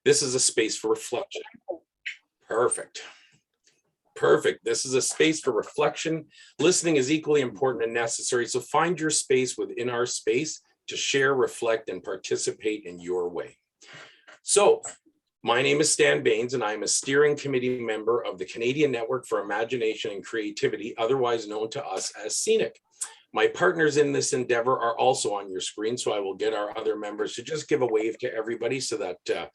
This is a space for reflection. Perfect. Perfect. This is a space for reflection. Listening is equally important and necessary. So find your space within our space to share, reflect, and participate in your way. So my name is Stan Baines, and I'm a steering committee member of the Canadian Network for Imagination and Creativity, otherwise known to us as CNIC. My partners in this endeavor are also on your screen, so I will get our other members to just give a wave to everybody so that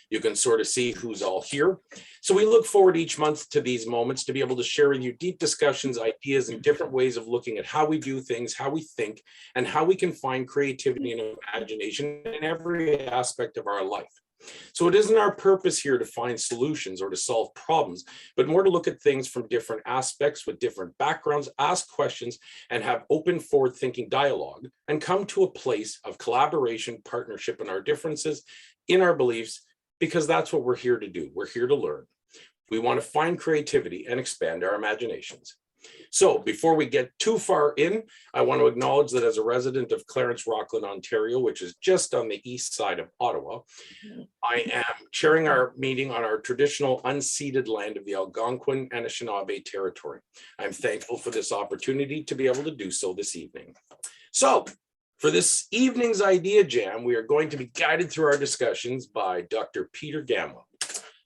you can sort of see who's all here. So we look forward each month to these moments to be able to share with you deep discussions, ideas, and different ways of looking at how we do things, how we think, and how we can find creativity and imagination in every aspect of our life. So it isn't our purpose here to find solutions or to solve problems, but more to look at things from different aspects with different backgrounds, ask questions, and have open, forward-thinking dialogue, and come to a place of collaboration, partnership in our differences, in our beliefs, because that's what we're here to do. We're here to learn. We want to find creativity and expand our imaginations. So before we get too far in, I want to acknowledge that as a resident of Clarence, Rockland, Ontario, which is just on the east side of Ottawa, I am chairing our meeting on our traditional unceded land of the Algonquin and Anishinaabe territory. I'm thankful for this opportunity to be able to do so this evening. So for this evening's Idea Jam, we are going to be guided through our discussions by Dr. Peter Gamwell.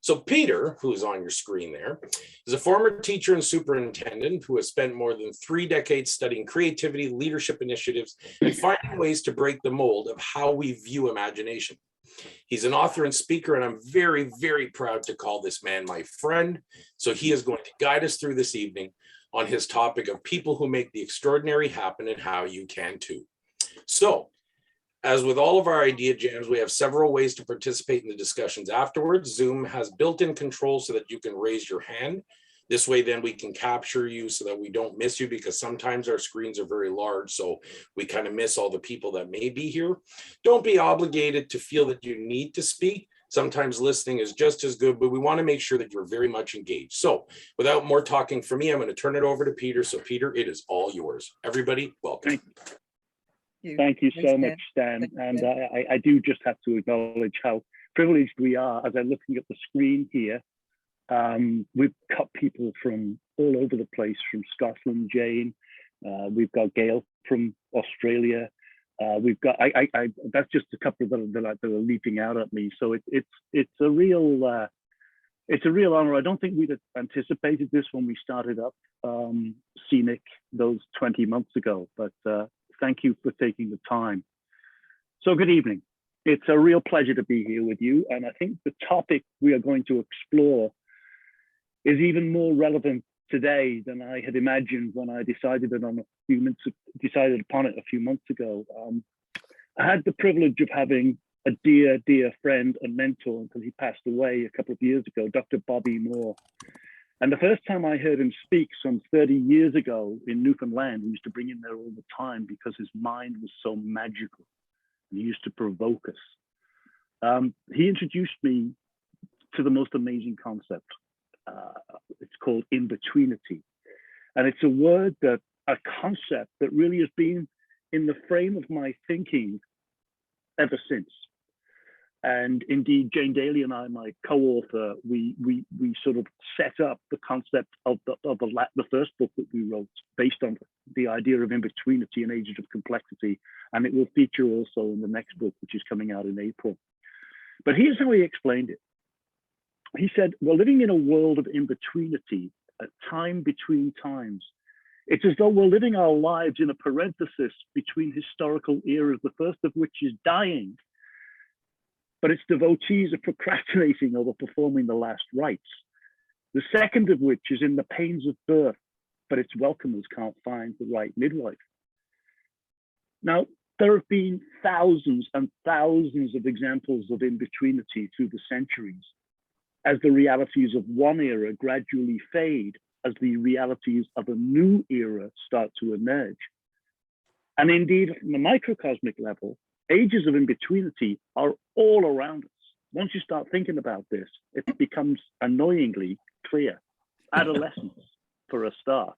So Peter, who's on your screen there, is a former teacher and superintendent who has spent more than 3 decades studying creativity, leadership initiatives, and finding ways to break the mold of how we view imagination. He's an author and speaker, and I'm very, very proud to call this man my friend. So he is going to guide us through this evening on his topic of people who make the extraordinary happen and how you can too. So, as with all of our idea jams, we have several ways to participate in the discussions afterwards. Zoom has built-in controls so that you can raise your hand. This way, then we can capture you so that we don't miss you, because sometimes our screens are very large, so we kind of miss all the people that may be here. Don't be obligated to feel that you need to speak. Sometimes listening is just as good, but we want to make sure that you're very much engaged. So without more talking from me, I'm going to turn it over to Peter. So Peter, it is all yours. Everybody, welcome. Thank you so much, Stan. And I do just have to acknowledge how privileged we are as I'm looking at the screen here. We've got people from all over the place, from Scotland, Jane. We've got Gail from Australia. We've got that's just a couple that are leaping out at me. So it's a real honor. I don't think we'd have anticipated this when we started up CNIC those 20 months ago, but thank you for taking the time. So good evening. It's a real pleasure to be here with you. And I think the topic we are going to explore is even more relevant today than I had imagined when I decided upon it a few months ago. I had the privilege of having a dear, dear friend and mentor, until he passed away a couple of years ago, Dr. Bobby Moore. And the first time I heard him speak some 30 years ago in Newfoundland, he used to bring him there all the time because his mind was so magical. And he used to provoke us. He introduced me to the most amazing concept. It's called Inbetweenity. And it's a concept that really has been in the frame of my thinking ever since. And indeed, Jane Daly and I, my co-author, we sort of set up the concept of the first book that we wrote based on the idea of Inbetweenity and Ages of Complexity. And it will feature also in the next book, which is coming out in April. But here's how he explained it. He said, we're living in a world of Inbetweenity, a time between times. It's as though we're living our lives in a parenthesis between historical eras, the first of which is dying, but its devotees are procrastinating over performing the last rites. The second of which is in the pains of birth, but its welcomers can't find the right midwife. Now, there have been thousands and thousands of examples of Inbetweenity through the centuries, as the realities of one era gradually fade, as the realities of a new era start to emerge. And indeed, from the microcosmic level, ages of Inbetweenity are all around us. Once you start thinking about this, it becomes annoyingly clear. Adolescence, for a start.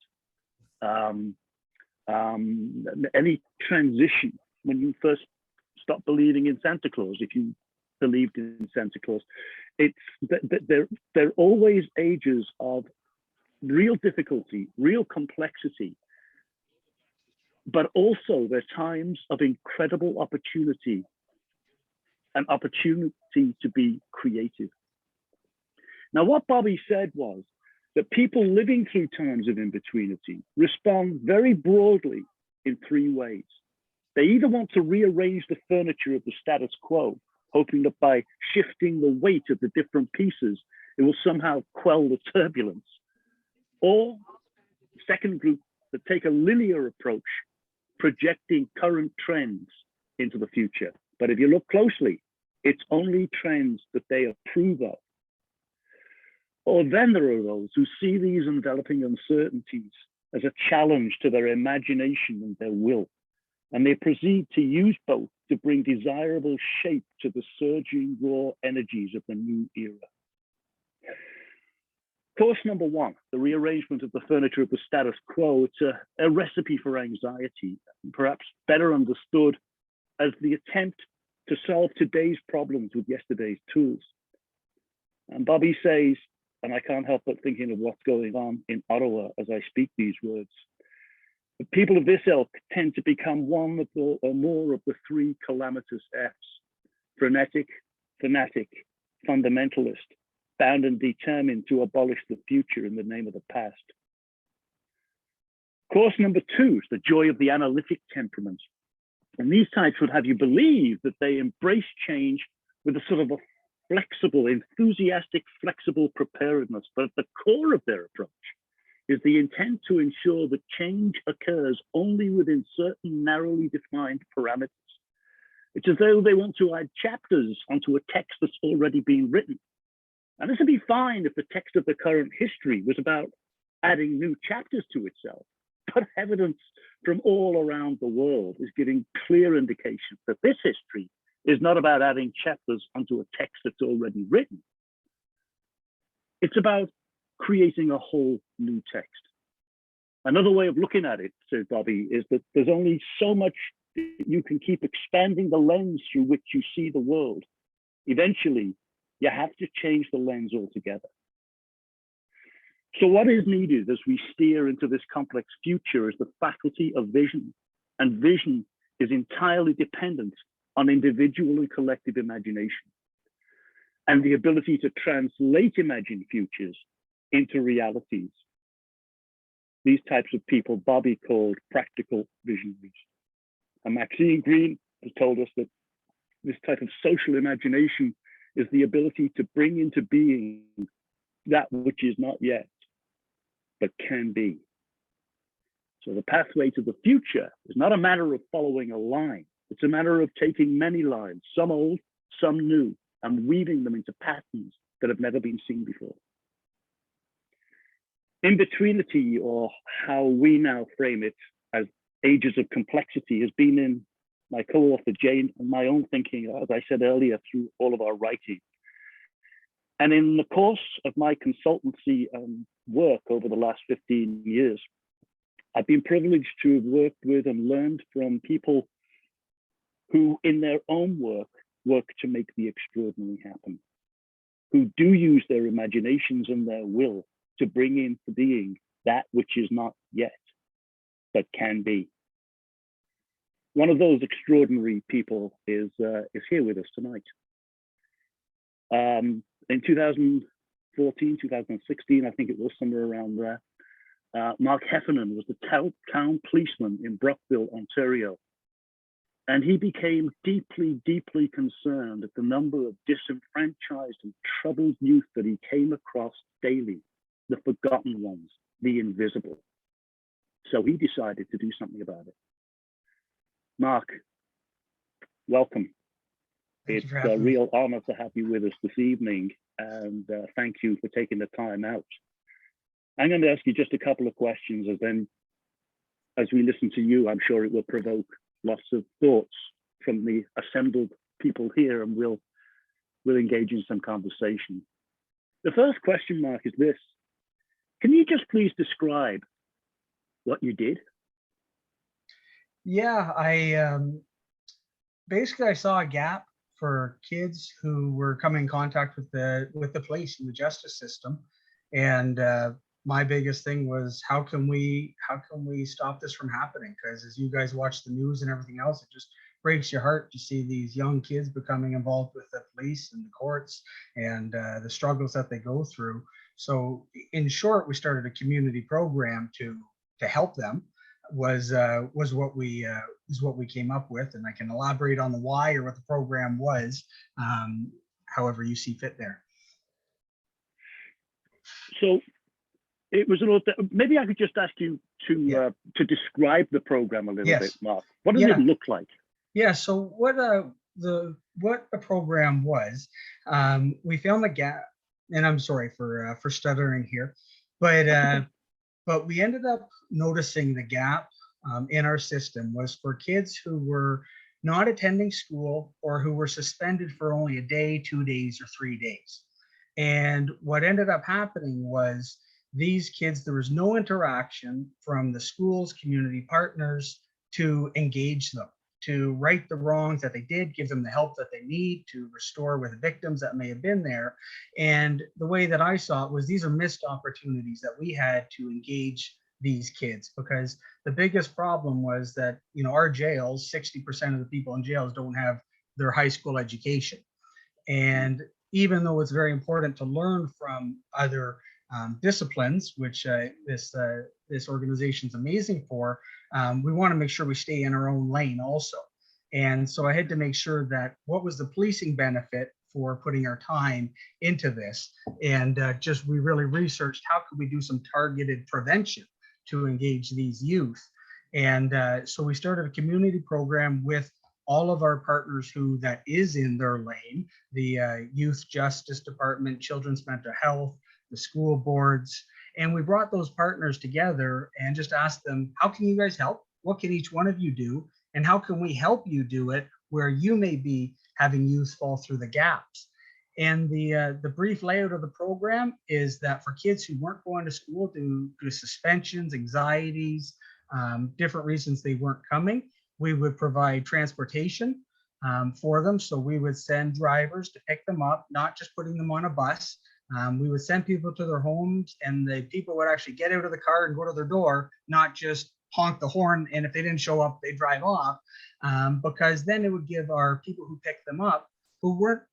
Any transition, when you first stop believing in Santa Claus, if you believed in Santa Claus. They're always ages of real difficulty, real complexity, but also they're times of incredible opportunity, an opportunity to be creative. Now, what Bobby said was that people living through times of Inbetweenity respond very broadly in three ways. They either want to rearrange the furniture of the status quo, hoping that by shifting the weight of the different pieces, it will somehow quell the turbulence. Or second group that take a linear approach, projecting current trends into the future. But if you look closely, it's only trends that they approve of. Or then there are those who see these enveloping uncertainties as a challenge to their imagination and their will, and they proceed to use both to bring desirable shape to the surging raw energies of the new era. Course number one, the rearrangement of the furniture of the status quo, it's a recipe for anxiety, perhaps better understood as the attempt to solve today's problems with yesterday's tools. And Bobby says, and I can't help but thinking of what's going on in Ottawa as I speak these words, the people of this ilk tend to become one of the, or more of the three calamitous F's: frenetic, fanatic, fundamentalist, bound and determined to abolish the future in the name of the past. Course number two is the joy of the analytic temperament. And these types would have you believe that they embrace change with a sort of a flexible, enthusiastic, flexible preparedness. But at the core of their approach is the intent to ensure that change occurs only within certain narrowly defined parameters. It's as though they want to add chapters onto a text that's already been written. And this would be fine if the text of the current history was about adding new chapters to itself. But evidence from all around the world is giving clear indication that this history is not about adding chapters onto a text that's already written. It's about creating a whole new text. Another way of looking at it, says Bobby, is that there's only so much you can keep expanding the lens through which you see the world. Eventually, you have to change the lens altogether. So what is needed as we steer into this complex future is the faculty of vision. And vision is entirely dependent on individual and collective imagination and the ability to translate imagined futures into realities. These types of people Bobby called practical visionaries. And Maxine Green has told us that this type of social imagination is the ability to bring into being that which is not yet, but can be. So the pathway to the future is not a matter of following a line. It's a matter of taking many lines, some old, some new, and weaving them into patterns that have never been seen before. Inbetweenity, or how we now frame it as ages of complexity, has been in my co-author Jane and my own thinking, as I said earlier, through all of our writing. And in the course of my consultancy work over the last 15 years, I've been privileged to have worked with and learned from people who in their own work to make the extraordinary happen, who do use their imaginations and their will to bring into being that which is not yet, but can be. One of those extraordinary people is here with us tonight. In 2014, 2016, I think it was somewhere around there, Mark Heffernan was the town policeman in Brockville, Ontario. And he became deeply, deeply concerned at the number of disenfranchised and troubled youth that he came across daily, the forgotten ones, the invisible. So he decided to do something about it. Mark, welcome. It's a real honor to have you with us this evening, and thank you for taking the time out. I'm going to ask you just a couple of questions, and then as we listen to you, I'm sure it will provoke lots of thoughts from the assembled people here, and we'll engage in some conversation. The first question, Mark, is this. Can you just please describe what you did? Yeah, basically I saw a gap for kids who were coming in contact with the police and the justice system. And my biggest thing was how can we stop this from happening? Because as you guys watch the news and everything else, it just breaks your heart to see these young kids becoming involved with the police and the courts and the struggles that they go through. So in short, we started a community program to help them. Was what we came up with, and I can elaborate on the why or what the program was, however you see fit there. So it was maybe I could just ask you to describe the program a little bit, Mark. What does it look like? Yeah. So what the program was, we found the gap, and I'm sorry for stuttering here, but we ended up noticing the gap in our system was for kids who were not attending school or who were suspended for only a day, 2 days, or 3 days. And what ended up happening was these kids, there was no interaction from the schools, community partners to engage them, to right the wrongs that they did, give them the help that they need to restore with victims that may have been there. And the way that I saw it was these are missed opportunities that we had to engage these kids, because the biggest problem was that, you know, our jails, 60% of the people in jails don't have their high school education. And even though it's very important to learn from other disciplines, which this organization's amazing for, we want to make sure we stay in our own lane also. And so I had to make sure that what was the policing benefit for putting our time into this, and we really researched how could we do some targeted prevention to engage these youth. And so we started a community program with all of our partners who that is in their lane, the Youth Justice Department, Children's Mental Health, the school boards. And we brought those partners together and just asked them, how can you guys help? What can each one of you do? And how can we help you do it where you may be having youth fall through the gaps? And the brief layout of the program is that for kids who weren't going to school due to suspensions, anxieties, different reasons they weren't coming, we would provide transportation for them. So we would send drivers to pick them up, not just putting them on a bus. We would send people to their homes, and the people would actually get out of the car and go to their door, not just honk the horn, and if they didn't show up, they drive off, because then it would give our people who picked them up, who weren't,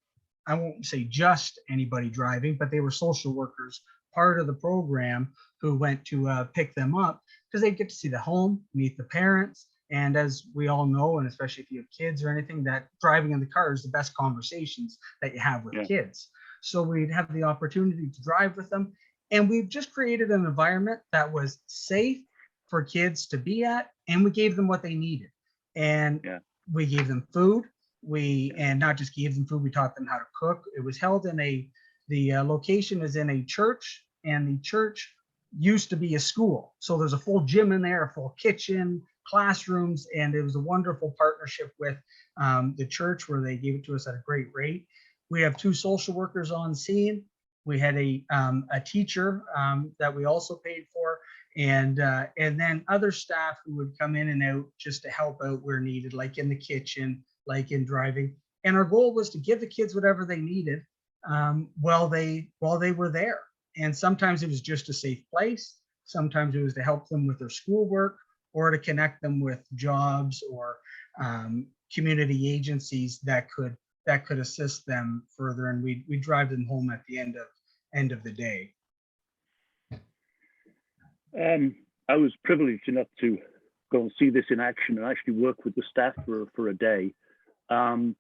I won't say just anybody driving, but they were social workers, part of the program, who went to pick them up, because they'd get to see the home, meet the parents. And as we all know, and especially if you have kids or anything, that driving in the car is the best conversations that you have with kids. So we'd have the opportunity to drive with them. And we've just created an environment that was safe for kids to be at, and we gave them what they needed. And we gave them food. And not just gave them food, we taught them how to cook. It was held in the location is in a church, and the church used to be a school. So there's a full gym in there, a full kitchen, classrooms, and it was a wonderful partnership with the church where they gave it to us at a great rate. We have 2 social workers on scene. We had a teacher that we also paid for, and then other staff who would come in and out just to help out where needed, like in the kitchen, like in driving. And our goal was to give the kids whatever they needed while they were there. And sometimes it was just a safe place. Sometimes it was to help them with their schoolwork, or to connect them with jobs or community agencies that could assist them further. And we drive them home at the end of the day. I was privileged enough to go and see this in action and actually work with the staff for a day. And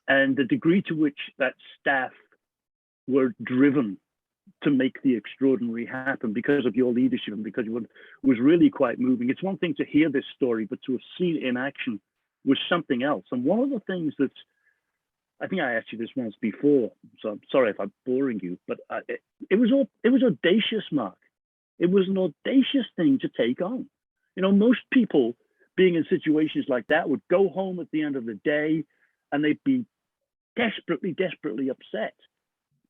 the degree to which that staff were driven to make the extraordinary happen because of your leadership and because you was really quite moving. It's one thing to hear this story, but to have seen it in action was something else. And one of the things that's, I think I asked you this once before, so I'm sorry if I'm boring you, but it was audacious, Mark. It was an audacious thing to take on. You know, most people being in situations like that would go home at the end of the day and they'd be desperately, desperately upset.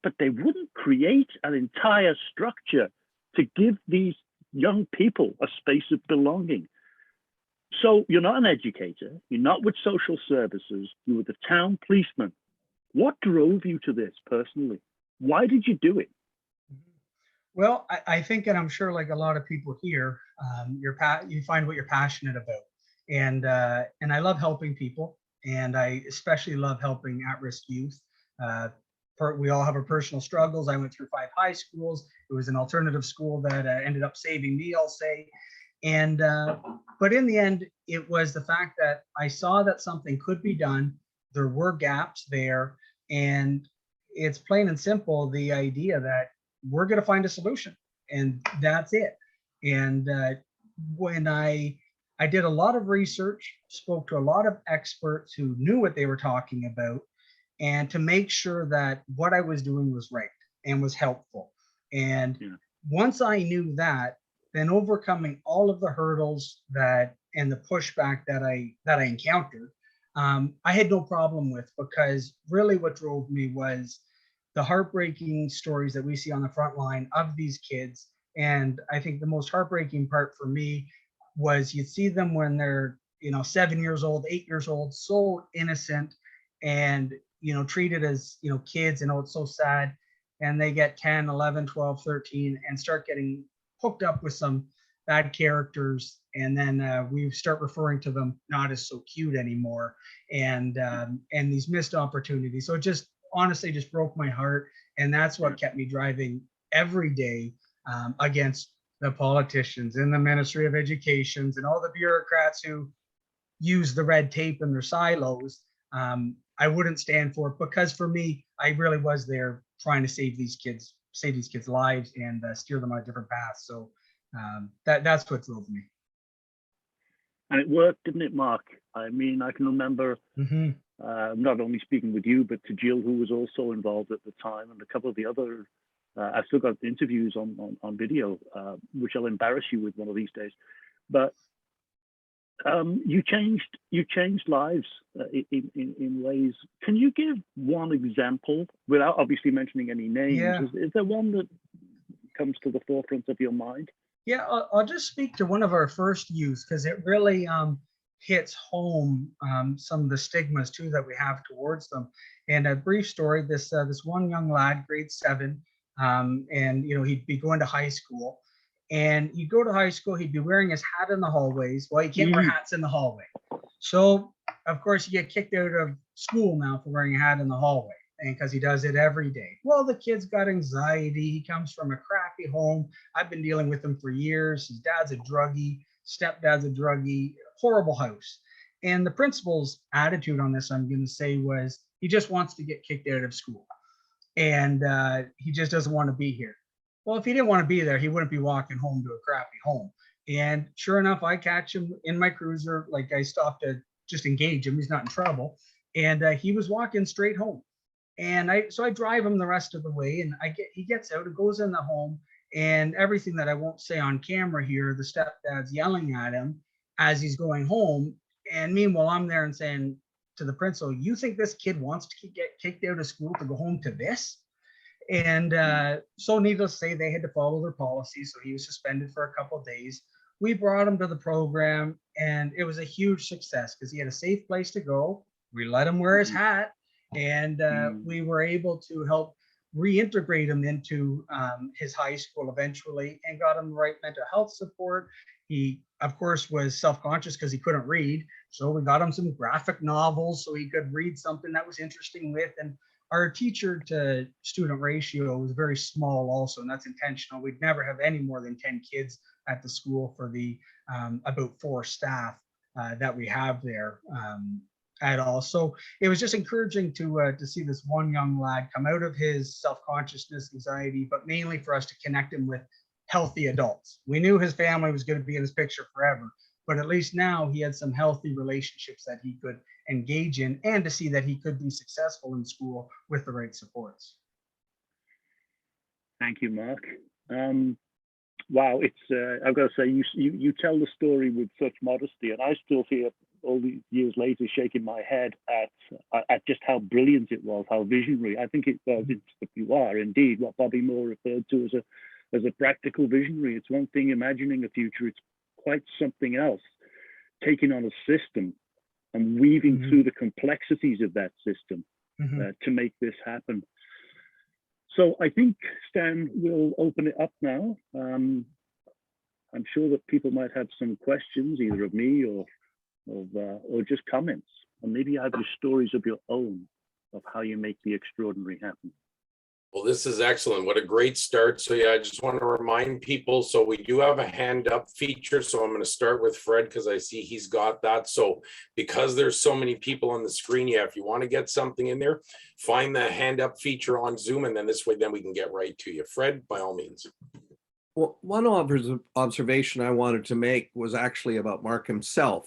But they wouldn't create an entire structure to give these young people a space of belonging. So you're not an educator, you're not with social services, you were the town policeman. What drove you to this personally? Why did you do it? Well, I think, and I'm sure like a lot of people here, you find what you're passionate about. And I love helping people. And I especially love helping at-risk youth. We all have our personal struggles. I went through 5 high schools. It was an alternative school that ended up saving me, I'll say. And but in the end, it was the fact that I saw that something could be done. There were gaps there, and it's plain and simple the idea that we're going to find a solution, and that's it. And when I did a lot of research, spoke to a lot of experts who knew what they were talking about, and to make sure that what I was doing was right and was helpful. And once I knew that, then overcoming all of the hurdles that and the pushback that I encountered, I had no problem with, because really what drove me was the heartbreaking stories that we see on the front line of these kids. And I think the most heartbreaking part for me was you see them when they're 7 years old, 8 years old, so innocent, and treated as kids, and it's so sad. And they get 10, 11, 12, 13 and start getting hooked up with some bad characters, and then we start referring to them not as so cute anymore, and these missed opportunities. So it just honestly just broke my heart, and that's what kept me driving every day against the politicians in the Ministry of Education and all the bureaucrats who use the red tape in their silos. I wouldn't stand for it, because for me, I really was there trying to save these kids' lives and steer them on a different path. So that's what drove me. And it worked, didn't it, Mark? I mean, I can remember not only speaking with you, but to Jill, who was also involved at the time, and a couple of the other. I've still got interviews on video, which I'll embarrass you with one of these days. But you changed lives in ways. Can you give one example without obviously mentioning any names? Yeah. Is there one that comes to the forefront of your mind? Yeah, I'll just speak to one of our first youth, because it really hits home some of the stigmas too that we have towards them. And a brief story: this one young lad, grade 7, and he'd be going to high school. And he'd go to high school, he'd be wearing his hat in the hallways. Well, he can't wear hats in the hallway. So, of course, you get kicked out of school now for wearing a hat in the hallway, and because he does it every day. Well, the kid's got anxiety. He comes from a crappy home. I've been dealing with him for years. His dad's a druggie, stepdad's a druggie, horrible house. And the principal's attitude on this, I'm going to say, was he just wants to get kicked out of school. And he just doesn't want to be here. Well, if he didn't want to be there, he wouldn't be walking home to a crappy home. And sure enough, I catch him in my cruiser. Like, I stopped to just engage him. He's not in trouble. And he was walking straight home. And so I drive him the rest of the way, and he gets out and goes in the home, and everything that I won't say on camera here, the stepdad's yelling at him as he's going home. And meanwhile, I'm there and saying to the principal, "You think this kid wants to get kicked out of school to go home to this?" And so needless to say, they had to follow their policy. So he was suspended for a couple of days. We brought him to the program, and it was a huge success because he had a safe place to go. We let him wear his hat, and we were able to help reintegrate him into his high school eventually, and got him the right mental health support. He, of course, was self-conscious because he couldn't read. So we got him some graphic novels so he could read something that was interesting with. And our teacher to student ratio was very small also, and that's intentional. We'd never have any more than 10 kids at the school for the about 4 staff that we have there at all. So it was just encouraging to see this one young lad come out of his self-consciousness, anxiety, but mainly for us to connect him with healthy adults. We knew his family was going to be in his picture forever, but at least now he had some healthy relationships that he could engage in, and to see that he could be successful in school with the right supports. Thank you, Mark. Wow, it's I've got to say, you tell the story with such modesty, and I still feel all these years later shaking my head at just how brilliant it was, how visionary. I think it was. You are indeed what Bobby Moore referred to as a practical visionary. It's one thing imagining a future; it's quite something else taking on a system and weaving through the complexities of that system to make this happen. So I think, Stan, we'll open it up now. I'm sure that people might have some questions, either of me or just comments. And maybe you have your stories of your own of how you make the extraordinary happen. Well, this is excellent. What a great start. So yeah, I just want to remind people, so we do have a hand up feature. So I'm going to start with Fred because I see he's got that. So because there's so many people on the screen, yeah, if you want to get something in there, find the hand up feature on Zoom, and then this way, then we can get right to you. Fred, by all means. Well, one observation I wanted to make was actually about Mark himself.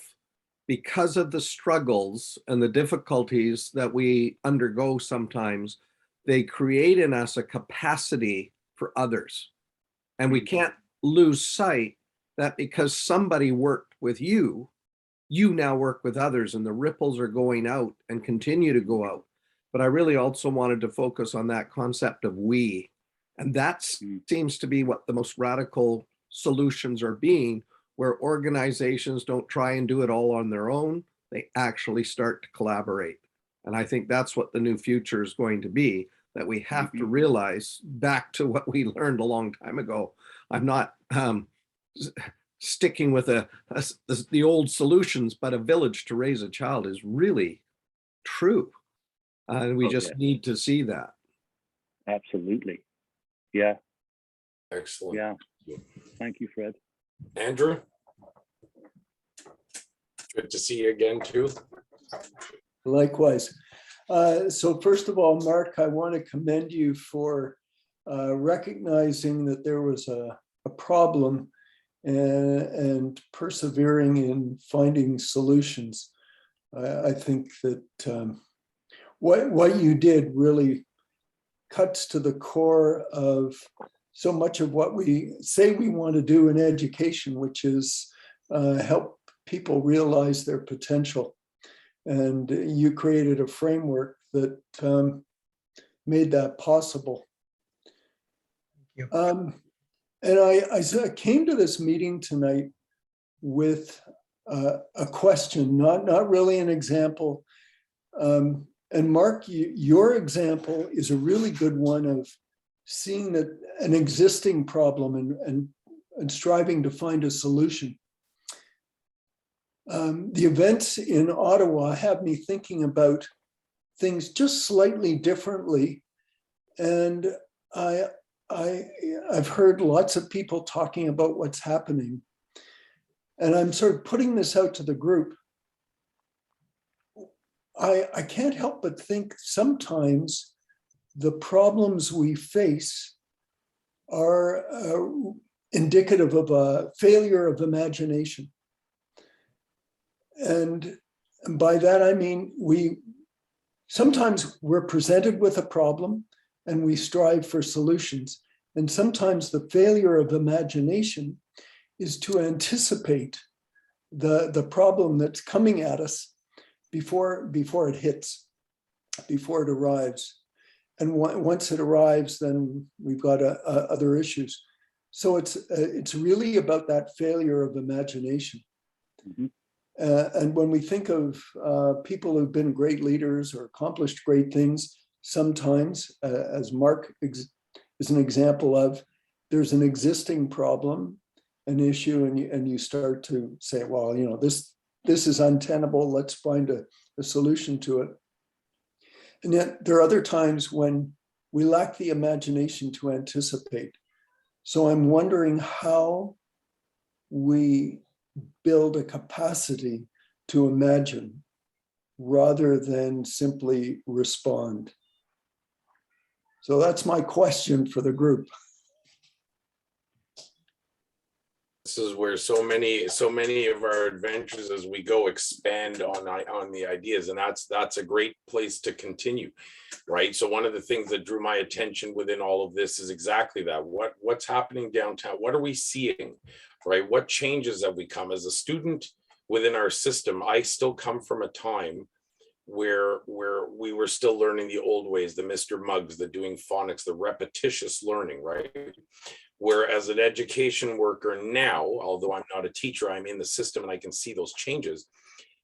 Because of the struggles and the difficulties that we undergo sometimes, they create in us a capacity for others. And we can't lose sight that because somebody worked with you, you now work with others, and the ripples are going out and continue to go out. But I really also wanted to focus on that concept of we. And that seems to be what the most radical solutions are being, where organizations don't try and do it all on their own. They actually start to collaborate. And I think that's what the new future is going to be, that we have to realize, back to what we learned a long time ago. I'm not sticking with the old solutions, but a village to raise a child is really true. And we just need to see that. Absolutely. Yeah. Excellent. Yeah. Thank you, Fred. Andrew, good to see you again too. Likewise. So first of all, Mark, I want to commend you for recognizing that there was a problem and persevering in finding solutions. I think that what you did really cuts to the core of so much of what we say we want to do in education, which is help people realize their potential. And you created a framework that made that possible. Thank you. And I came to this meeting tonight with a question, not really an example. And Mark, your example is a really good one of seeing that an existing problem and striving to find a solution. The events in Ottawa have me thinking about things just slightly differently. And I've heard lots of people talking about what's happening. And I'm sort of putting this out to the group. I can't help but think sometimes the problems we face are indicative of a failure of imagination. And by that, I mean, sometimes we're presented with a problem and we strive for solutions. And sometimes the failure of imagination is to anticipate the problem that's coming at us before it hits, before it arrives. And once it arrives, then we've got other issues. So it's really about that failure of imagination. Mm-hmm. And when we think of people who've been great leaders or accomplished great things, sometimes, as Mark is an example of, there's an existing problem, an issue, and you start to say, well, this is untenable. Let's find a solution to it. And yet there are other times when we lack the imagination to anticipate. So I'm wondering how we build a capacity to imagine rather than simply respond. So that's my question for the group. This is where so many of our adventures as we go expand on the ideas, and that's a great place to continue, right? So one of the things that drew my attention within all of this is exactly that. What's happening downtown? What are we seeing, right? What changes have we come as a student within our system? I still come from a time where we were still learning the old ways, the Mr. Muggs, the doing phonics, the repetitious learning, right? Where as an education worker now, although I'm not a teacher, I'm in the system and I can see those changes.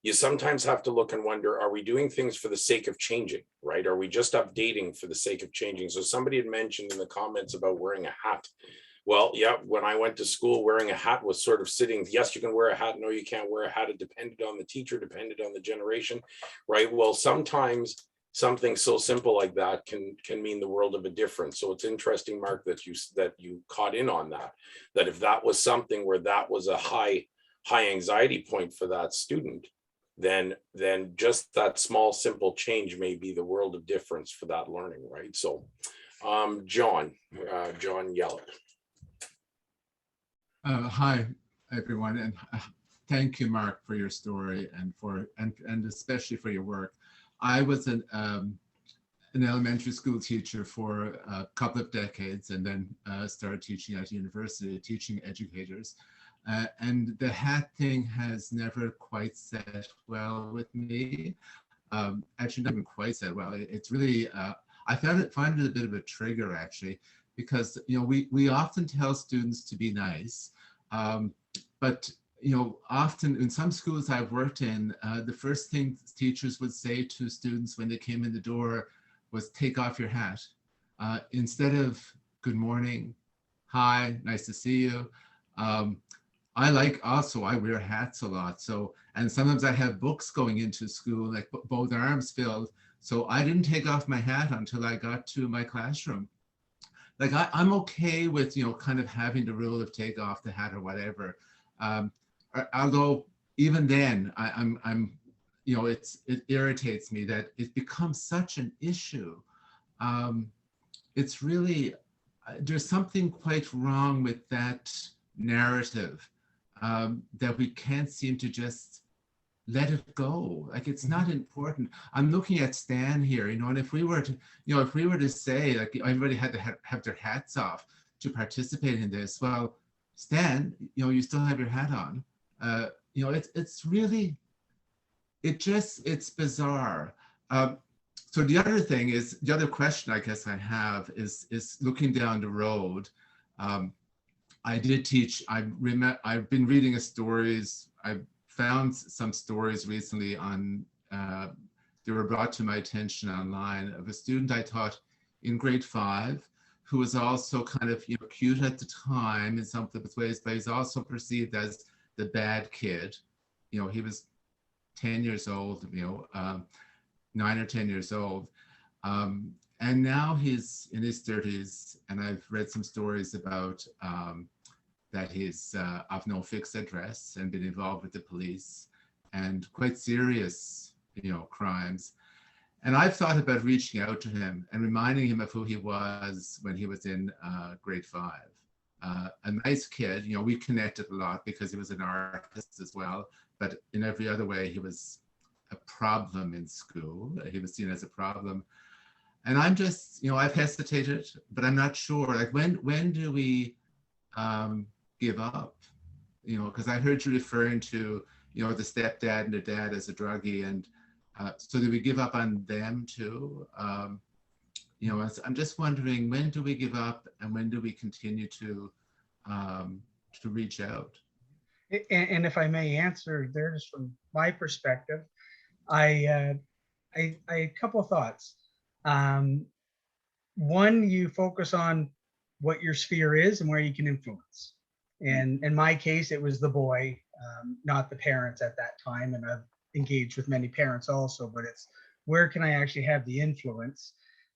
You sometimes have to look and wonder, are we doing things for the sake of changing, right? Are we just updating for the sake of changing? So somebody had mentioned in the comments about wearing a hat. Well, yeah, when I went to school, wearing a hat was sort of sitting, yes, you can wear a hat. No, you can't wear a hat. It depended on the teacher, depended on the generation, right? Well, sometimes something so simple like that can mean the world of a difference. So it's interesting, Mark, that you caught in on that, that if that was something where that was a high anxiety point for that student, then just that small, simple change may be the world of difference for that learning, right? So John Yellett. Hi, everyone, and thank you, Mark, for your story and especially for your work. I was an elementary school teacher for a couple of decades, and then started teaching at university, teaching educators. And the hat thing has never quite set well with me. Actually, not even quite set well. It's really I find it a bit of a trigger, actually, because we often tell students to be nice, but often in some schools I've worked in, the first thing teachers would say to students when they came in the door was take off your hat, instead of good morning, hi, nice to see you. I wear hats a lot. So, and sometimes I have books going into school, like both arms filled. So I didn't take off my hat until I got to my classroom. Like I'm okay with, kind of having the rule of take off the hat or whatever. Although even then it irritates me that it becomes such an issue. It's really, there's something quite wrong with that narrative, that we can't seem to just let it go. Like it's not important. I'm looking at Stan here, and if we were to say like everybody had to have their hats off to participate in this, well, Stan, you still have your hat on. It's really, it's bizarre. So the other question I guess I have is looking down the road. I did teach, I've been reading stories. I've found some stories recently they were brought to my attention online of a student I taught in grade 5 who was also kind of cute at the time in some of the ways, but he's also perceived as the bad kid. He was 10 years old, 9 or 10 years old. And now he's in his 30s, and I've read some stories about that he's of no fixed address and been involved with the police and quite serious, crimes. And I've thought about reaching out to him and reminding him of who he was when he was in grade 5. A nice kid, we connected a lot because he was an artist as well, but in every other way, he was a problem in school. He was seen as a problem. And I'm just, I've hesitated, but I'm not sure. Like when do we give up? Because I heard you referring to, the stepdad and the dad as a druggie, and so do we give up on them too? I'm just wondering, when do we give up and when do we continue to reach out? And if I may answer there, just from my perspective, I a couple of thoughts. One, you focus on what your sphere is and where you can influence. And in my case, it was the boy, not the parents at that time. And I've engaged with many parents also, but it's where can I actually have the influence?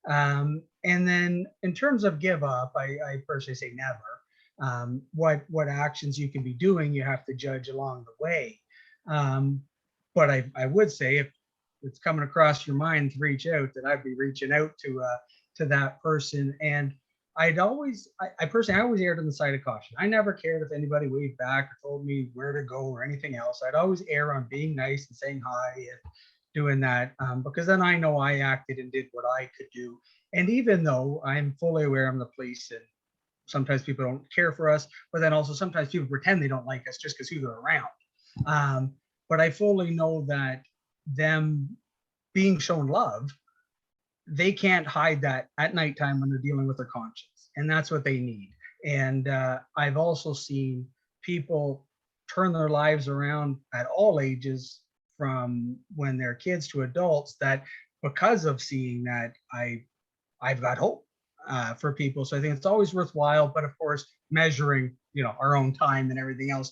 And then in terms of give up, I personally say never. What actions you can be doing, you have to judge along the way. But I would say if it's coming across your mind to reach out, then I'd be reaching out to that person. And I personally always erred on the side of caution. I never cared if anybody waved back or told me where to go or anything else. I'd always err on being nice and saying hi and doing that, because then I know I acted and did what I could do. And even though I'm fully aware I'm the police and sometimes people don't care for us, but then also sometimes people pretend they don't like us just because who they're around. But I fully know that them being shown love, they can't hide that at nighttime when they're dealing with their conscience, and that's what they need. And I've also seen people turn their lives around at all ages, from when they're kids to adults, that because of seeing that, I've got hope for people. So I think it's always worthwhile, but of course measuring, our own time and everything else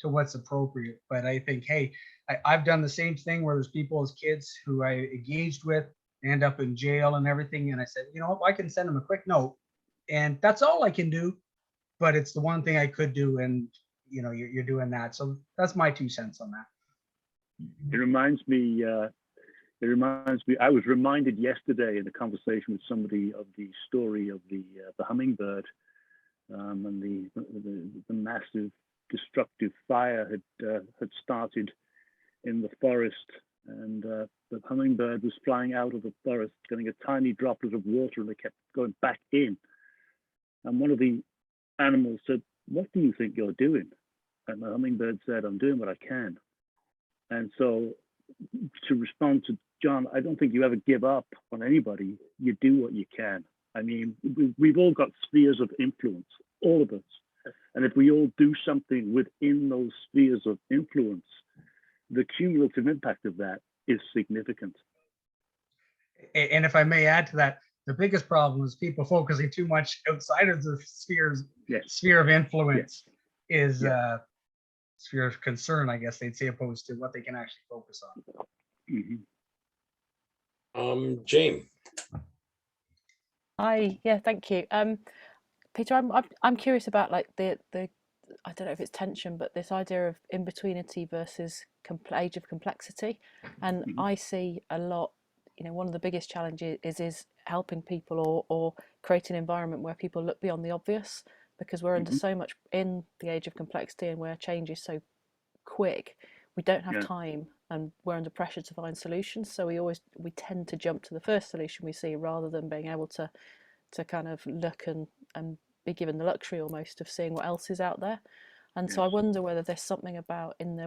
to what's appropriate. But I think, hey, I've done the same thing where there's people as kids who I engaged with end up in jail and everything, and I said, I can send them a quick note, and that's all I can do, but it's the one thing I could do, and you're doing that. So that's my 2 cents on that. It reminds me, I was reminded yesterday in a conversation with somebody of the story of the hummingbird, and the massive destructive fire had started in the forest, and the hummingbird was flying out of the forest, getting a tiny droplet of water, and they kept going back in. And one of the animals said, "What do you think you're doing?" And the hummingbird said, "I'm doing what I can." And so, to respond to John, I don't think you ever give up on anybody. You do what you can. I mean, we've all got spheres of influence, all of us. And if we all do something within those spheres of influence, the cumulative impact of that is significant. And if I may add to that, the biggest problem is people focusing too much outside of the sphere of influence is sphere of concern, I guess they'd say, opposed to what they can actually focus on. Jane. Hi, yeah, thank you. Peter, I'm curious about like the I don't know if it's tension, but this idea of Inbetweenity versus age of complexity. And I see a lot, one of the biggest challenges is helping people or creating an environment where people look beyond the obvious, because we're under so much in the age of complexity, and where change is so quick, we don't have time, and we're under pressure to find solutions. So we tend to jump to the first solution we see, rather than being able to kind of look and be given the luxury almost of seeing what else is out there. And so I wonder whether there's something about in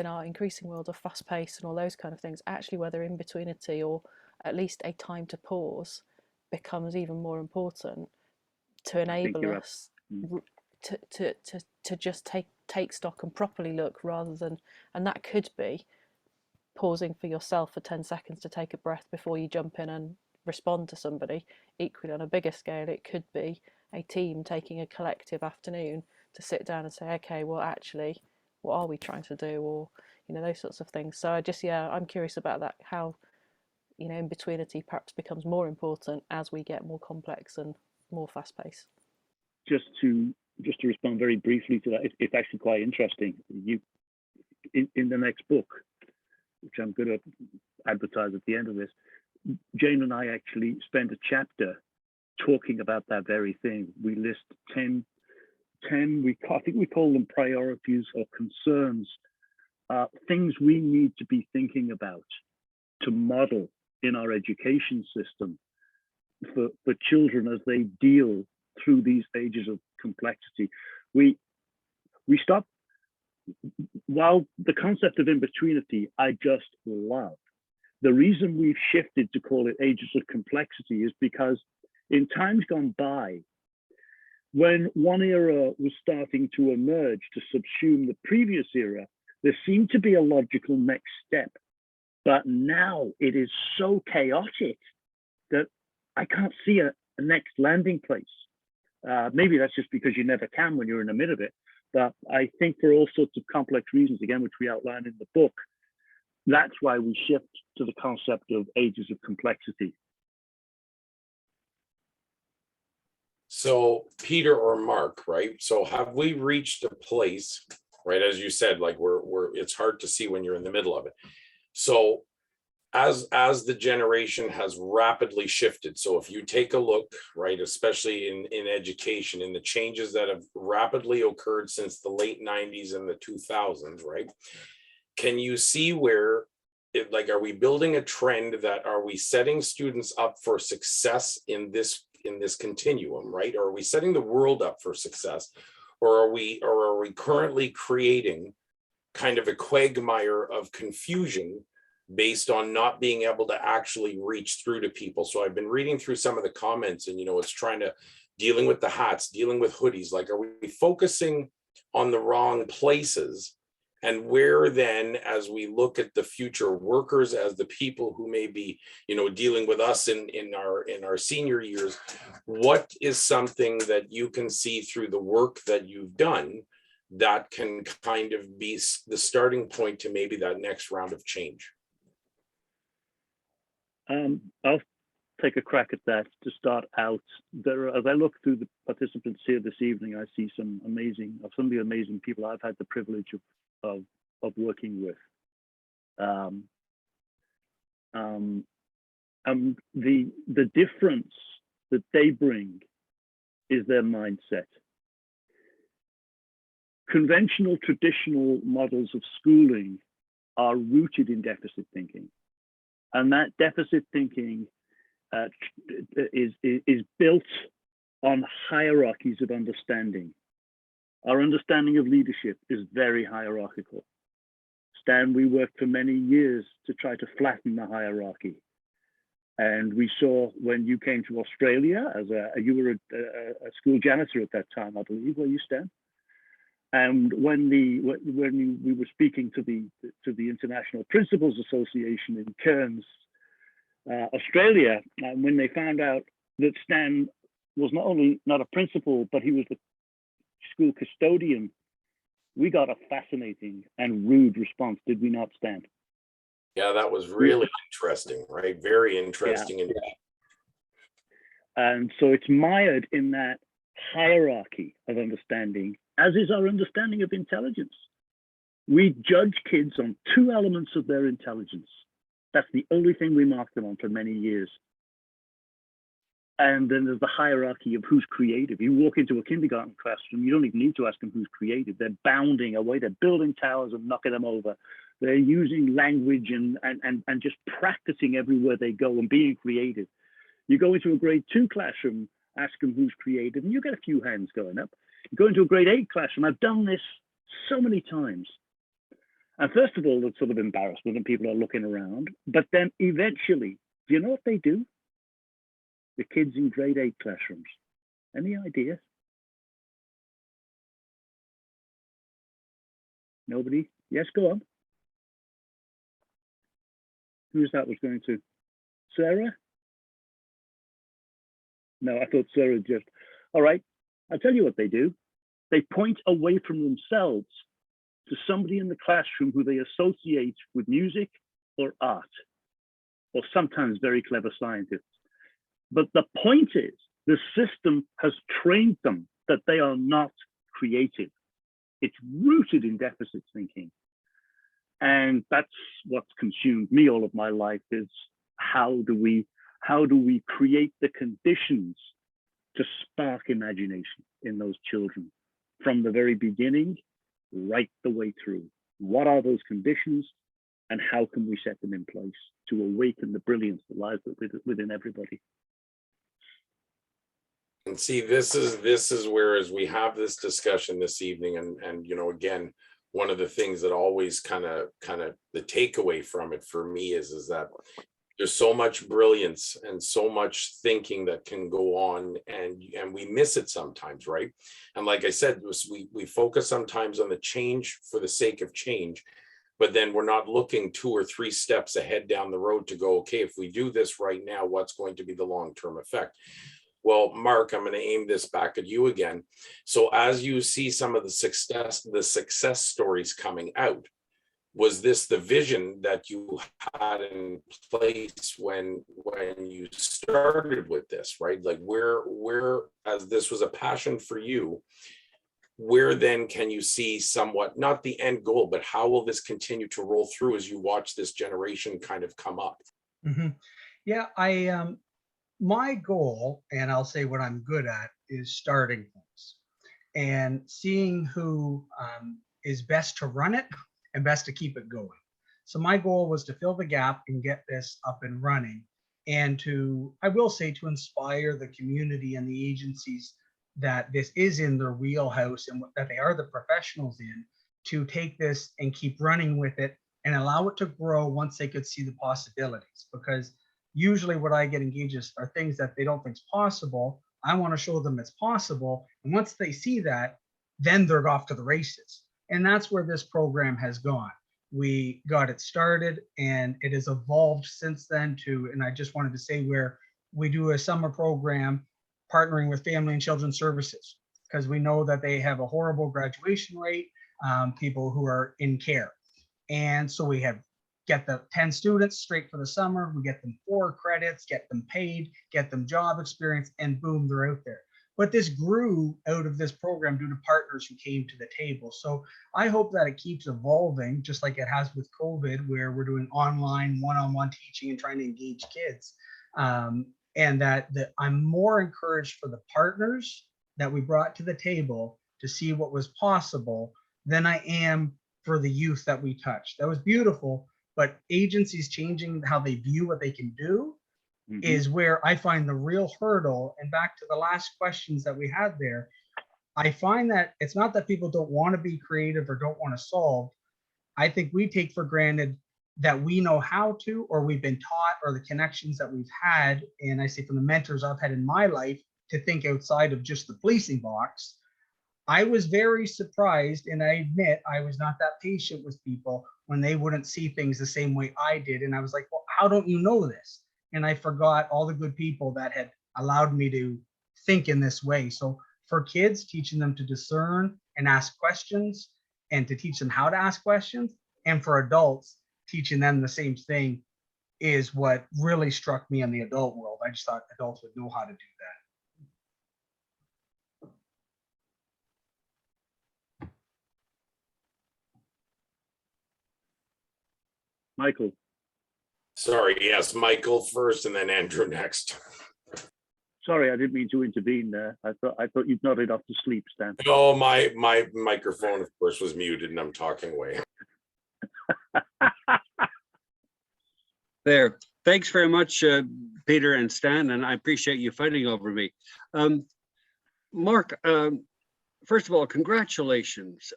our increasing world of fast pace and all those kind of things, actually whether Inbetweenity, or at least a time to pause, becomes even more important to enable us to just take stock and properly look, rather than, and that could be pausing for yourself for 10 seconds to take a breath before you jump in and respond to somebody. Equally, on a bigger scale, it could be a team taking a collective afternoon to sit down and say, okay, well, actually, what are we trying to do, or those sorts of things. So I'm curious about that, how Inbetweenity perhaps becomes more important as we get more complex and more fast paced. Just to respond very briefly to that, it's actually quite interesting. You in the next book, which I'm going to advertise at the end of this, Jane and I actually spend a chapter talking about that very thing. We list 10 I think we call them priorities or concerns, things we need to be thinking about to model in our education system for children as they deal through these stages of complexity. We stop, while the concept of Inbetweenity I just love, the reason we've shifted to call it ages of complexity is because in times gone by, when one era was starting to emerge to subsume the previous era, there seemed to be a logical next step. But now it is so chaotic that I can't see a next landing place. Maybe that's just because you never can when you're in the middle of it. But I think for all sorts of complex reasons, again, which we outline in the book, that's why we shift to the concept of ages of complexity. So Peter or Mark, right? So have we reached a place, right? As you said, like it's hard to see when you're in the middle of it. So as the generation has rapidly shifted, so if you take a look, right, especially in education, in the changes that have rapidly occurred since the late 90s and the 2000s, right? Can you see where are we building a trend that are we setting students up for success in this continuum, right? Or are we setting the world up for success? Or are we currently creating kind of a quagmire of confusion based on not being able to actually reach through to people. So I've been reading through some of the comments, and it's trying to dealing with the hats, dealing with hoodies. Like, are we focusing on the wrong places? And where then, as we look at the future workers, as the people who may be, dealing with us in our senior years, what is something that you can see through the work that you've done that can kind of be the starting point to maybe that next round of change? I'll take a crack at that to start out. As I look through the participants here this evening, I see some of the amazing people I've had the privilege of working with. The difference that they bring is their mindset. Conventional, traditional models of schooling are rooted in deficit thinking. And that deficit thinking is built on hierarchies of understanding. Our understanding of leadership is very hierarchical. Stan, we worked for many years to try to flatten the hierarchy. And we saw when you came to Australia, you were a school janitor at that time, I believe, were you, Stan? And when we were speaking to the International Principals Association in Cairns, Australia, and when they found out that Stan was not only not a principal, but he was the school custodian, we got a fascinating and rude response, did we not, Stan? Yeah, that was really interesting, right? Very interesting. Yeah. Indeed. And so it's mired in that hierarchy of understanding, as is our understanding of intelligence. We judge kids on two elements of their intelligence. That's the only thing we mark them on for many years. And then there's the hierarchy of who's creative. You walk into a kindergarten classroom, you don't even need to ask them who's creative. They're bounding away, they're building towers and knocking them over. They're using language and just practicing everywhere they go and being creative. You go into a grade 2 classroom, ask them who's creative, and you get a few hands going up. You go into a grade 8 classroom, I've done this so many times. And first of all, it's sort of embarrassment and people are looking around. But then eventually, do you know what they do? The kids in grade 8 classrooms. Any idea? Nobody? Yes, go on. Who's that was going to? Sarah? No, I thought Sarah just, all right, I'll tell you what they do. They point away from themselves to somebody in the classroom who they associate with music or art, or sometimes very clever scientists. But the point is, the system has trained them that they are not creative. It's rooted in deficit thinking. And that's what's consumed me all of my life, is how do we create the conditions to spark imagination in those children from the very beginning right the way through? What are those conditions and how can we set them in place to awaken the brilliance that lies within everybody? And see, this is where, as we have this discussion this evening, and again, one of the things that always kind of the takeaway from it for me is that there's so much brilliance and so much thinking that can go on, and we miss it sometimes, right? And like I said, we focus sometimes on the change for the sake of change, but then we're not looking 2 or 3 steps ahead down the road to go, okay, if we do this right now, what's going to be the long-term effect? Well, Mark, I'm going to aim this back at you again. So as you see some of the success stories coming out, was this the vision that you had in place when you started with this, right? Like where, as this was a passion for you, where then can you see somewhat, not the end goal, but how will this continue to roll through as you watch this generation kind of come up? Mm-hmm. Yeah, my goal, and I'll say what I'm good at, is starting things and seeing who is best to run it and best to keep it going. So my goal was to fill the gap and get this up and running, and to, I will say, to inspire the community and the agencies that this is in their wheelhouse and that they are the professionals in, to take this and keep running with it and allow it to grow once they could see the possibilities. Because usually what I get engaged in are things that they don't think is possible. I want to show them it's possible. And once they see that, then they're off to the races. And that's where this program has gone. We got it started and it has evolved since then to, and I just wanted to say, where we do a summer program partnering with Family and Children's Services, because we know that they have a horrible graduation rate, people who are in care. And so we get the 10 students straight for the summer, we get them 4 credits, get them paid, get them job experience, and boom, they're out there. But this grew out of this program due to partners who came to the table. So I hope that it keeps evolving, just like it has with COVID, where we're doing online one-on-one teaching and trying to engage kids. And that I'm more encouraged for the partners that we brought to the table to see what was possible than I am for the youth that we touched. That was beautiful, but agencies changing how they view what they can do is where I find the real hurdle. And back to the last questions that we had there, I find that it's not that people don't want to be creative or don't want to solve. I think we take for granted that we know how to, or we've been taught, or the connections that we've had. And I say from the mentors I've had in my life to think outside of just the policing box. I was very surprised, and I admit I was not that patient with people when they wouldn't see things the same way I did. And I was like, well, how don't you know this? And I forgot all the good people that had allowed me to think in this way. So for kids, teaching them to discern and ask questions, and to teach them how to ask questions, and for adults, teaching them the same thing, is what really struck me in the adult world. I just thought adults would know how to do that. Michael. Sorry, yes, Michael first and then Andrew next. Sorry, I didn't mean to intervene there. I thought you'd nodded off to sleep, Stan. Oh, my microphone, of course, was muted and I'm talking away. There. Thanks very much, Peter and Stan, and I appreciate you fighting over me. Mark, first of all, congratulations.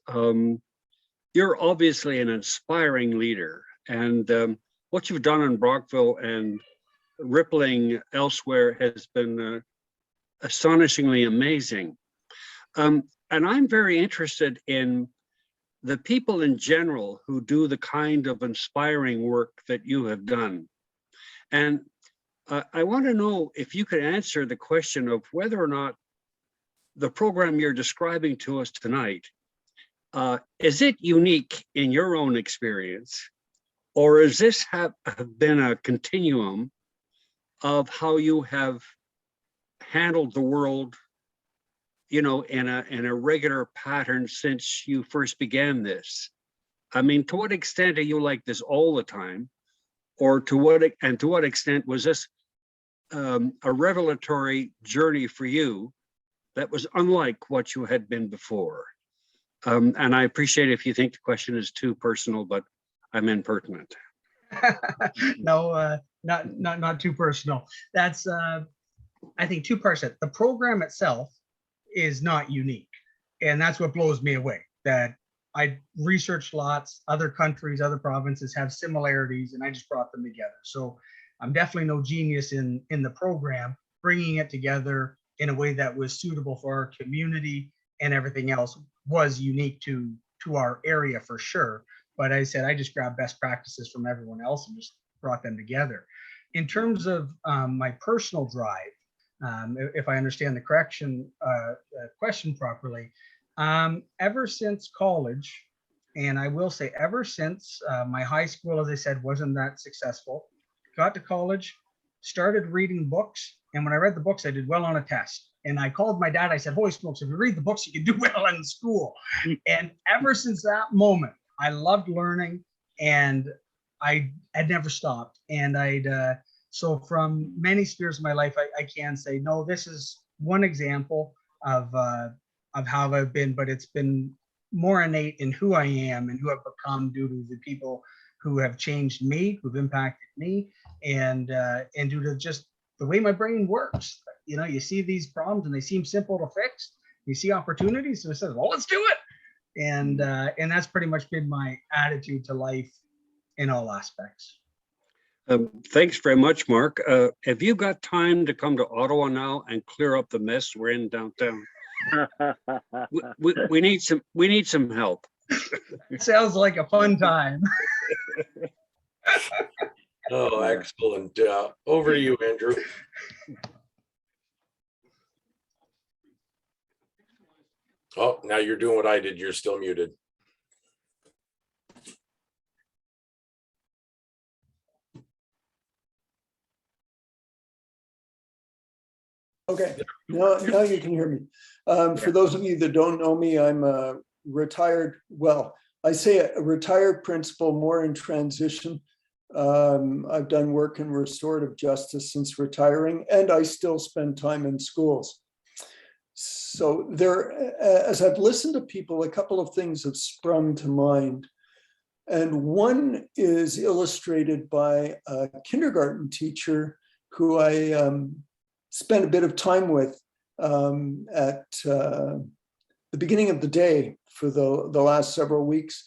You're obviously an inspiring leader, and what you've done in Brockville and rippling elsewhere has been astonishingly amazing. And I'm very interested in the people in general who do the kind of inspiring work that you have done. And I want to know if you could answer the question of whether or not the program you're describing to us tonight, is it unique in your own experience, or is this have been a continuum of how you have handled the world, you know, in a regular pattern since you first began this? I mean, to what extent are you like this all the time, or to what extent was this a revelatory journey for you that was unlike what you had been before? And I appreciate if you think the question is too personal, but I'm impertinent. No, not too personal. That's I think 2 parts. The program itself is not unique, and that's what blows me away. That I researched lots, other countries, other provinces have similarities, and I just brought them together. So I'm definitely no genius in the program. Bringing it together in a way that was suitable for our community and everything else was unique to our area for sure. But I said I just grabbed best practices from everyone else and just brought them together. In terms of my personal drive, if I understand the question properly, ever since college, and I will say ever since my high school, as I said, wasn't that successful, got to college, started reading books, and when I read the books, I did well on a test. And I called my dad, I said, holy smokes, if you read the books, you can do well in school. And ever since that moment, I loved learning, and I had never stopped. And so from many spheres of my life, I can say, no, this is one example of how I've been, but it's been more innate in who I am and who I've become due to the people who have changed me, who've impacted me, and due to just the way my brain works. You know, you see these problems and they seem simple to fix. You see opportunities, so it says, well, let's do it. And that's pretty much been my attitude to life in all aspects. Thanks very much, Mark. Have you got time to come to Ottawa now and clear up the mess we're in downtown? We need some help. Sounds like a fun time. Oh, excellent. Over to you, Andrew. Oh, now you're doing what I did. You're still muted. Okay, now you can hear me. For those of you that don't know me, I'm a retired, well, I say a retired principal, more in transition. I've done work in restorative justice since retiring, and I still spend time in schools. So there, as I've listened to people, a couple of things have sprung to mind. And one is illustrated by a kindergarten teacher who I spent a bit of time with at the beginning of the day for the last several weeks.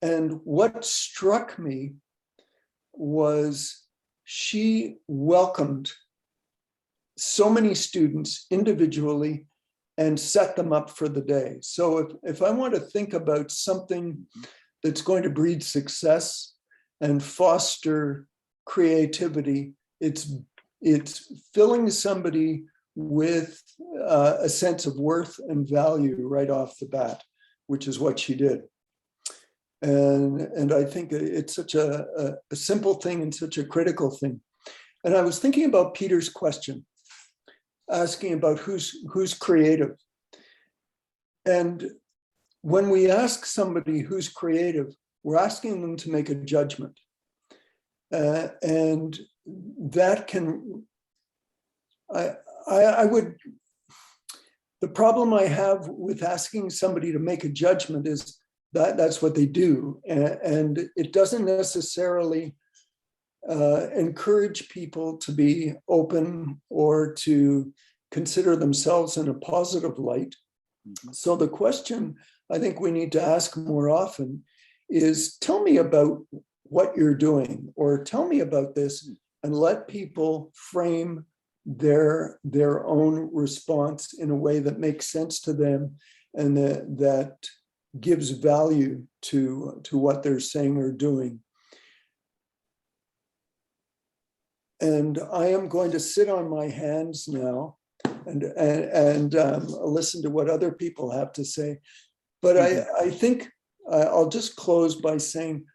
And what struck me was she welcomed so many students individually and set them up for the day. So if I want to think about something that's going to breed success and foster creativity, it's filling somebody with a sense of worth and value right off the bat, which is what she did. And I think it's such a simple thing and such a critical thing. And I was thinking about Peter's question, asking about who's creative. And when we ask somebody who's creative, we're asking them to make a judgment. And that can, I would, the problem I have with asking somebody to make a judgment is that's what they do. And it doesn't necessarily encourage people to be open or to consider themselves in a positive light. So the question I think we need to ask more often is, tell me about what you're doing, or tell me about this, and let people frame their own response in a way that makes sense to them and that gives value to what they're saying or doing. And I am going to sit on my hands now and listen to what other people have to say. But I think I'll just close by saying,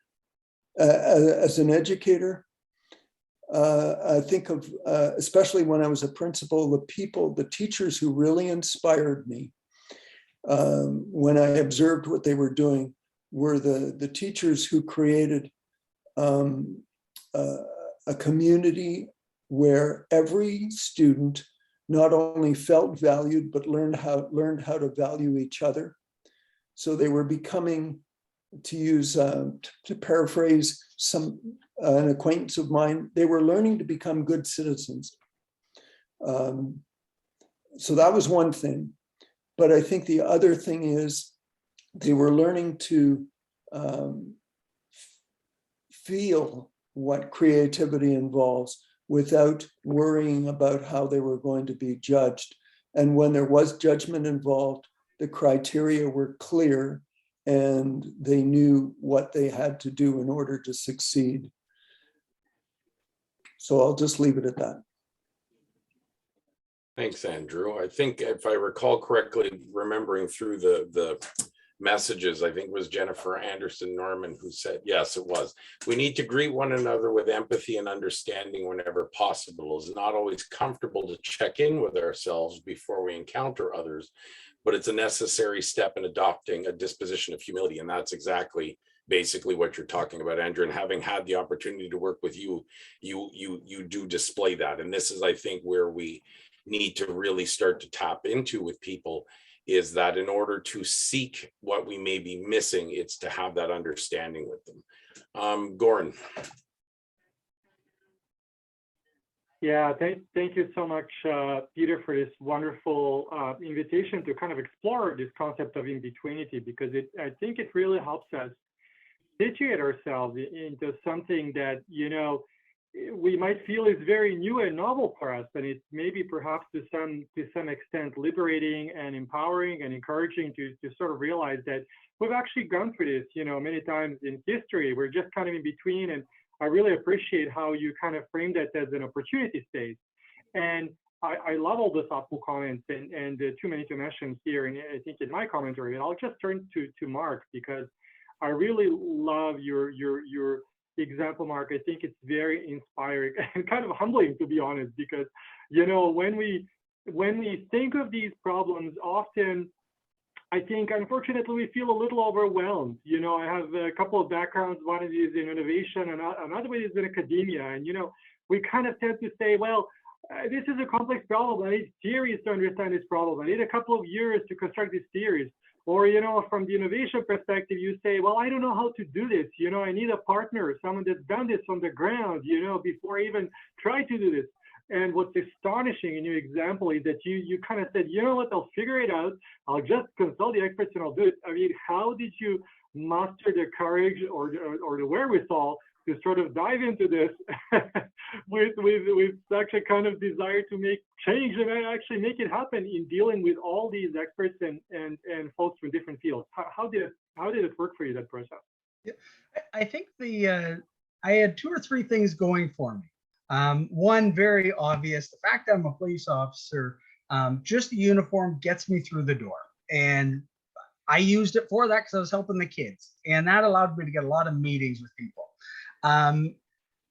as an educator, I think of, especially when I was a principal, the teachers who really inspired me when I observed what they were doing were the teachers who created a community where every student not only felt valued, but learned how to value each other. So they were becoming, to use, to paraphrase an acquaintance of mine, they were learning to become good citizens. So that was one thing. But I think the other thing is they were learning to feel what creativity involves without worrying about how they were going to be judged. And when there was judgment involved, the criteria were clear and they knew what they had to do in order to succeed. So I'll just leave it at that. Thanks, Andrew. I think if I recall correctly, remembering through the messages, I think it was Jennifer Anderson Norman who said, yes, it was. We need to greet one another with empathy and understanding whenever possible. It's not always comfortable to check in with ourselves before we encounter others, but it's a necessary step in adopting a disposition of humility. And that's exactly basically what you're talking about, Andrew. And having had the opportunity to work with you, you do display that. And this is, I think, where we need to really start to tap into with people, is that in order to seek what we may be missing, it's to have that understanding with them. Goran. Yeah, thank you so much, Peter, for this wonderful invitation to kind of explore this concept of Inbetweenity, because I think it really helps us situate ourselves into something that, you know, we might feel is very new and novel for us, and it's maybe perhaps to some extent liberating and empowering and encouraging to sort of realize that we've actually gone through this, you know, many times in history. We're just kind of in between, and I really appreciate how you kind of framed that as an opportunity space. And I love all the thoughtful comments and too many to mention here, and I think in my commentary, and I'll just turn to Mark, because I really love your example, Mark. I think it's very inspiring and kind of humbling, to be honest, because, you know, when we think of these problems, often I think, unfortunately, we feel a little overwhelmed. You know, I have a couple of backgrounds. One is in innovation, and another one is in academia. And, you know, we kind of tend to say, well, this is a complex problem. I need theories to understand this problem. I need a couple of years to construct these theories. Or, you know, from the innovation perspective, you say, well, I don't know how to do this. You know, I need a partner, someone that's done this on the ground, you know, before I even try to do this. And what's astonishing in your example is that you kind of said, you know what, I'll figure it out. I'll just consult the experts and I'll do it. I mean, how did you muster the courage or the wherewithal to sort of dive into this with such a kind of desire to make change and actually make it happen in dealing with all these experts and folks from different fields? How did it work for you, that process? Yeah, I think I had 2 or 3 things going for me. One very obvious, the fact that I'm a police officer, just the uniform gets me through the door. And I used it for that because I was helping the kids. And that allowed me to get a lot of meetings with people.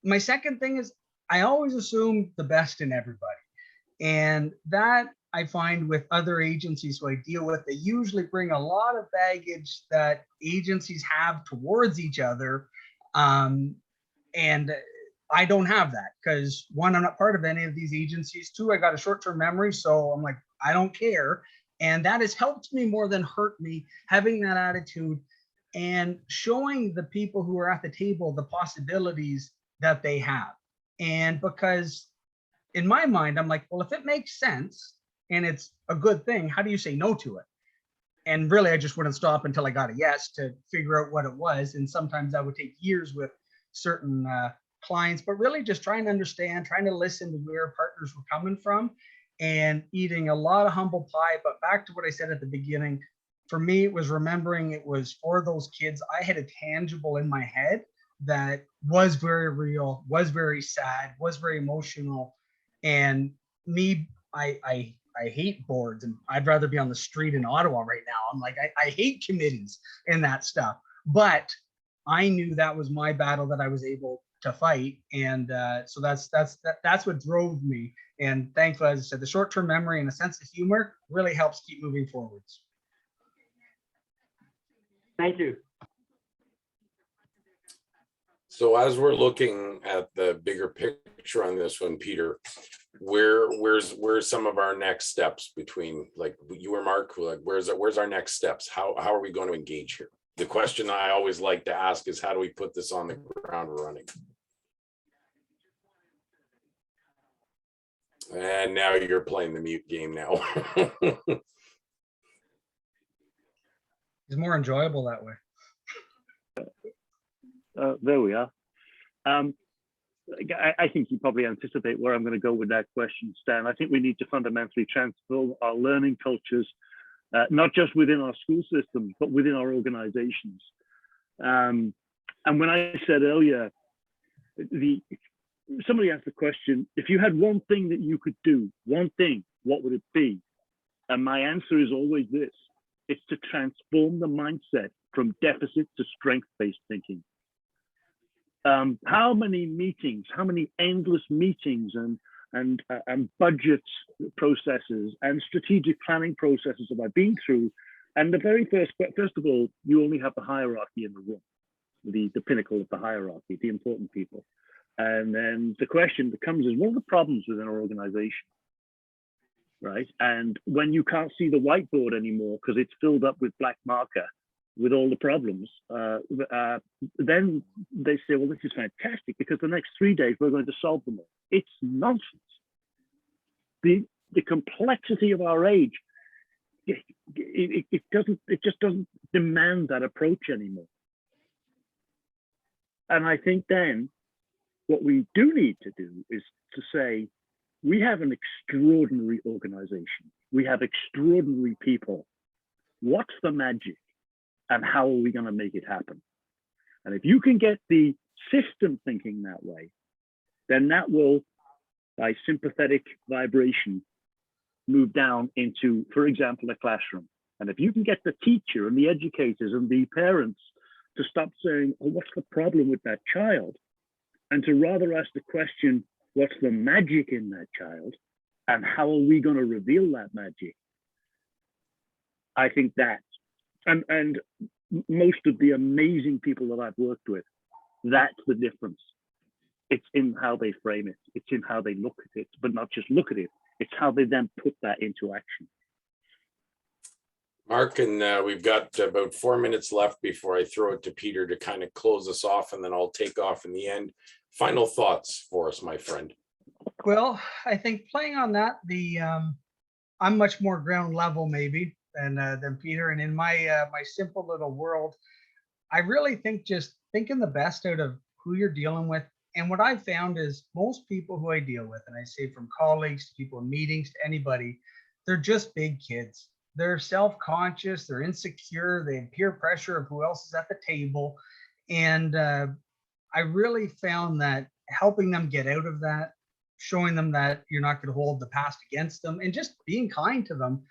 My second thing is I always assume the best in everybody. And that I find with other agencies who I deal with, they usually bring a lot of baggage that agencies have towards each other. And I don't have that because, one, I'm not part of any of these agencies. 2, I got a short-term memory. So I'm like, I don't care. And that has helped me more than hurt me, having that attitude and showing the people who are at the table the possibilities that they have. And because in my mind, I'm like, well, if it makes sense and it's a good thing, how do you say no to it? And really, I just wouldn't stop until I got a yes to figure out what it was. And sometimes that would take years with certain clients, but really just trying to understand, trying to listen to where partners were coming from and eating a lot of humble pie. But back to what I said at the beginning, for me, it was remembering it was for those kids. I had a tangible in my head that was very real, was very sad, was very emotional. And me, I hate boards, and I'd rather be on the street in Ottawa right now. I'm like, I hate committees and that stuff. But I knew that was my battle that I was able to fight. And so that's what drove me. And thankfully, as I said, the short-term memory and a sense of humor really helps keep moving forwards. Thank you. So as we're looking at the bigger picture on this one, Peter, where's some of our next steps between, like you or Mark, like where's our next steps? How are we going to engage here? The question I always like to ask is, how do we put this on the ground running? And now you're playing the mute game now. It's more enjoyable that way. There we are. I think you probably anticipate where I'm going to go with that question, Stan. I think we need to fundamentally transform our learning cultures, not just within our school systems, but within our organizations. And when I said earlier, somebody asked the question, if you had one thing that you could do, one thing, what would it be? And my answer is always this: it's to transform the mindset from deficit to strength-based thinking. How many meetings, how many endless meetings and budget processes and strategic planning processes have I been through? And the very first of all, you only have the hierarchy in the room, the pinnacle of the hierarchy, the important people. And then the question that comes is, what are the problems within our organization? Right? And when you can't see the whiteboard anymore because it's filled up with black marker with all the problems, then they say, well, this is fantastic because the next 3 days we're going to solve them all. It's nonsense. The complexity of our age, it just doesn't demand that approach anymore. And I think then what we do need to do is to say, we have an extraordinary organization. We have extraordinary people. What's the magic? And how are we going to make it happen? And if you can get the system thinking that way, then that will, by sympathetic vibration, move down into, for example, a classroom. And if you can get the teacher and the educators and the parents to stop saying, oh, what's the problem with that child? And to rather ask the question, what's the magic in that child? And how are we going to reveal that magic? I think that, and most of the amazing people that I've worked with, that's the difference. It's in how they frame it. It's in how they look at it, but not just look at it. It's how they then put that into action. Mark, and we've got about 4 minutes left before I throw it to Peter to kind of close us off, and then I'll take off in the end. Final thoughts for us, my friend. Well, I think playing on that, I'm much more ground level maybe than Peter, and in my my simple little world, I really think just thinking the best out of who you're dealing with. And what I've found is most people who I deal with, and I say from colleagues to people in meetings to anybody, they're just big kids. They're self-conscious, they're insecure, they have peer pressure of who else is at the table. And I really found that helping them get out of that, showing them that you're not going to hold the past against them, and just being kind to them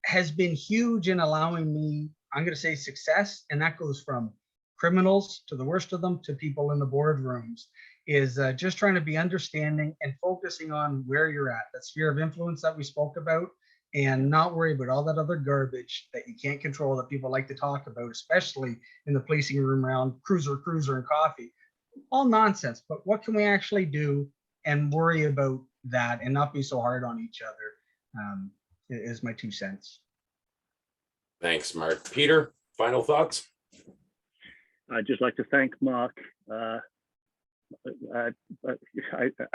has been huge in allowing me, I'm going to say, success. And that goes from criminals to the worst of them to people in the boardrooms, is just trying to be understanding and focusing on where you're at, that sphere of influence that we spoke about, and not worry about all that other garbage that you can't control that people like to talk about, especially in the policing room around cruiser, and coffee. All nonsense, but what can we actually do and worry about that and not be so hard on each other, is my 2 cents. Thanks, Mark. Peter, final thoughts? I'd just like to thank Mark. I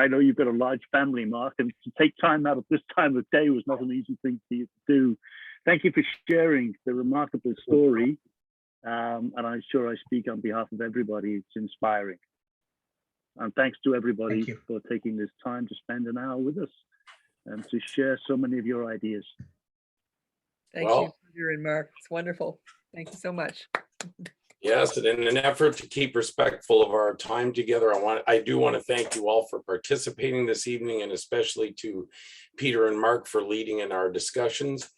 know you've got a large family, Mark, and to take time out of this time of day was not an easy thing for you to do. Thank you for sharing the remarkable story. And I'm sure I speak on behalf of everybody. It's inspiring. And thanks to everybody for taking this time to spend an hour with us and to share so many of your ideas. Thank you, Peter and Mark. It's wonderful. Thank you so much. Yes, and in an effort to keep respectful of our time together, I do want to thank you all for participating this evening, and especially to Peter and Mark for leading in our discussions.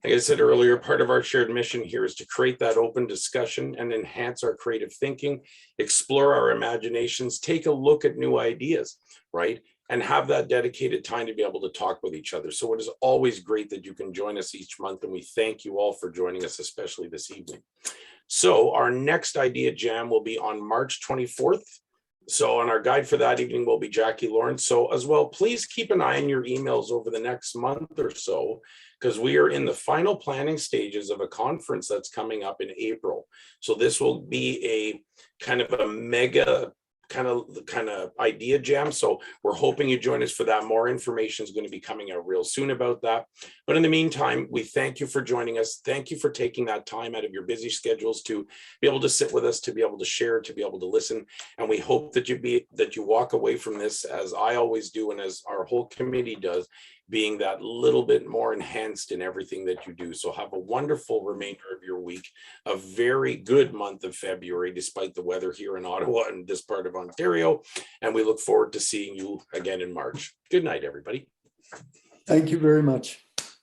Like I said earlier, part of our shared mission here is to create that open discussion and enhance our creative thinking, explore our imaginations, take a look at new ideas, right? And have that dedicated time to be able to talk with each other. So it is always great that you can join us each month, and we thank you all for joining us, especially this evening. So our next idea jam will be on March 24th. So on our guide for that evening will be Jackie Lawrence. So as well, please keep an eye on your emails over the next month or so, because we are in the final planning stages of a conference that's coming up in April. So this will be a kind of a mega kind of idea jam. So we're hoping you join us for that. More information is going to be coming out real soon about that. But in the meantime, we thank you for joining us. Thank you for taking that time out of your busy schedules to be able to sit with us, to be able to share, to be able to listen. And we hope that you walk away from this, as I always do, and as our whole committee does, being that little bit more enhanced in everything that you do. So have a wonderful remainder of your week, a very good month of February, despite the weather here in Ottawa and this part of Ontario. And we look forward to seeing you again in March. Good night, everybody. Thank you very much.